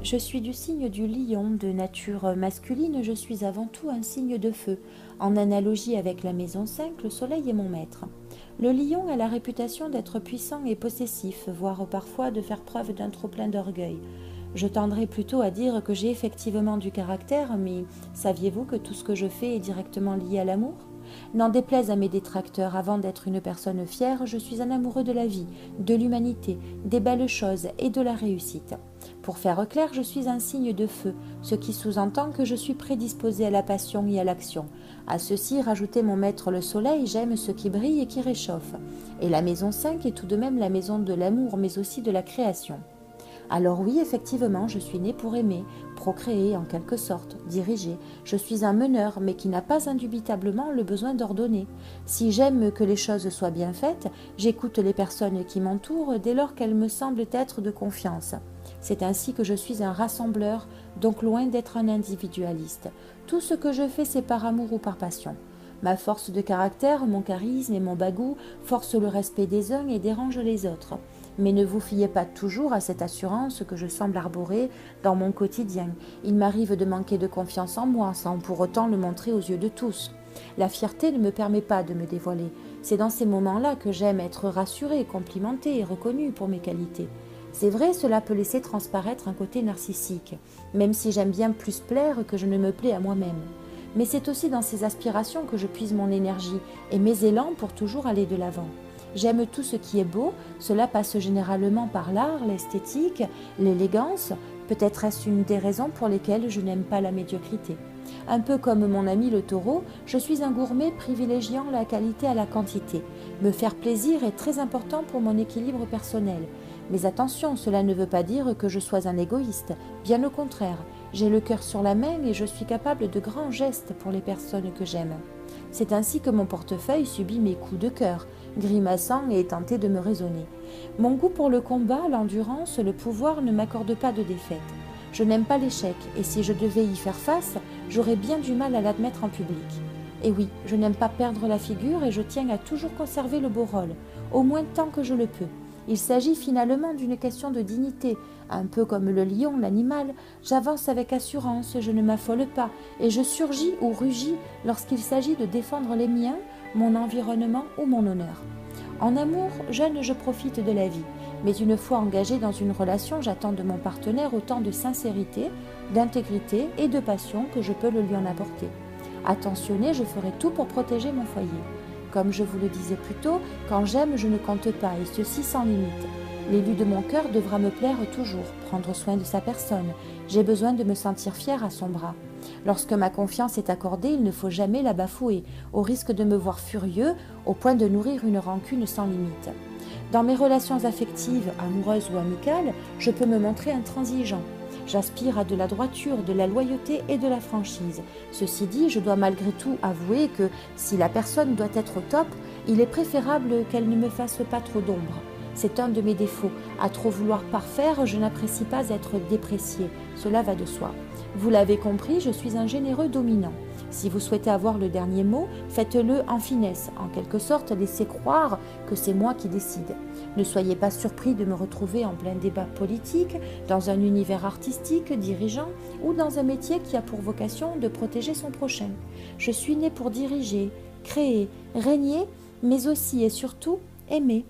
Je suis du signe du lion, de nature masculine, je suis avant tout un signe de feu. En analogie avec la maison 5, le soleil est mon maître. Le lion a la réputation d'être puissant et possessif, voire parfois de faire preuve d'un trop-plein d'orgueil. Je tendrais plutôt à dire que j'ai effectivement du caractère, mais saviez-vous que tout ce que je fais est directement lié à l'amour ? N'en déplaise à mes détracteurs, avant d'être une personne fière, je suis un amoureux de la vie, de l'humanité, des belles choses et de la réussite. Pour faire clair, je suis un signe de feu, ce qui sous-entend que je suis prédisposé à la passion et à l'action. À ceci, rajoutez mon maître le soleil, j'aime ce qui brille et qui réchauffe. Et la maison 5 est tout de même la maison de l'amour, mais aussi de la création. Alors oui, effectivement, je suis né pour aimer, procréer en quelque sorte, diriger. Je suis un meneur, mais qui n'a pas indubitablement le besoin d'ordonner. Si j'aime que les choses soient bien faites, j'écoute les personnes qui m'entourent dès lors qu'elles me semblent être de confiance. C'est ainsi que je suis un rassembleur, donc loin d'être un individualiste. Tout ce que je fais, c'est par amour ou par passion. Ma force de caractère, mon charisme et mon bagou forcent le respect des uns et dérangent les autres. Mais ne vous fiez pas toujours à cette assurance que je semble arborer dans mon quotidien. Il m'arrive de manquer de confiance en moi sans pour autant le montrer aux yeux de tous. La fierté ne me permet pas de me dévoiler. C'est dans ces moments-là que j'aime être rassurée, complimentée et reconnue pour mes qualités. C'est vrai, cela peut laisser transparaître un côté narcissique, même si j'aime bien plus plaire que je ne me plais à moi-même. Mais c'est aussi dans ces aspirations que je puise mon énergie et mes élans pour toujours aller de l'avant. J'aime tout ce qui est beau, cela passe généralement par l'art, l'esthétique, l'élégance, peut-être est-ce une des raisons pour lesquelles je n'aime pas la médiocrité. Un peu comme mon ami le taureau, je suis un gourmet privilégiant la qualité à la quantité. Me faire plaisir est très important pour mon équilibre personnel. Mais attention, cela ne veut pas dire que je sois un égoïste, bien au contraire. J'ai le cœur sur la main et je suis capable de grands gestes pour les personnes que j'aime. C'est ainsi que mon portefeuille subit mes coups de cœur, grimaçant et tenté de me raisonner. Mon goût pour le combat, l'endurance, le pouvoir ne m'accorde pas de défaite. Je n'aime pas l'échec, et si je devais y faire face, j'aurais bien du mal à l'admettre en public. Et oui, je n'aime pas perdre la figure et je tiens à toujours conserver le beau rôle, au moins tant que je le peux. Il s'agit finalement d'une question de dignité. Un peu comme le lion, l'animal, j'avance avec assurance, je ne m'affole pas, et je surgis ou rugis lorsqu'il s'agit de défendre les miens, mon environnement ou mon honneur. En amour, jeune, je profite de la vie, mais une fois engagée dans une relation, j'attends de mon partenaire autant de sincérité, d'intégrité et de passion que je peux le lui en apporter. Attentionné, je ferai tout pour protéger mon foyer. Comme je vous le disais plus tôt, quand j'aime, je ne compte pas, et ceci sans limite. L'élu de mon cœur devra me plaire toujours, prendre soin de sa personne. J'ai besoin de me sentir fière à son bras. Lorsque ma confiance est accordée, il ne faut jamais la bafouer, au risque de me voir furieux, au point de nourrir une rancune sans limite. Dans mes relations affectives, amoureuses ou amicales, je peux me montrer intransigeant. J'aspire à de la droiture, de la loyauté et de la franchise. Ceci dit, je dois malgré tout avouer que si la personne doit être au top, il est préférable qu'elle ne me fasse pas trop d'ombre. C'est un de mes défauts. À trop vouloir parfaire, je n'apprécie pas être dépréciée. Cela va de soi. Vous l'avez compris, je suis un généreux dominant. Si vous souhaitez avoir le dernier mot, faites-le en finesse. En quelque sorte, laissez croire que c'est moi qui décide. Ne soyez pas surpris de me retrouver en plein débat politique, dans un univers artistique, dirigeant, ou dans un métier qui a pour vocation de protéger son prochain. Je suis né pour diriger, créer, régner, mais aussi et surtout aimer.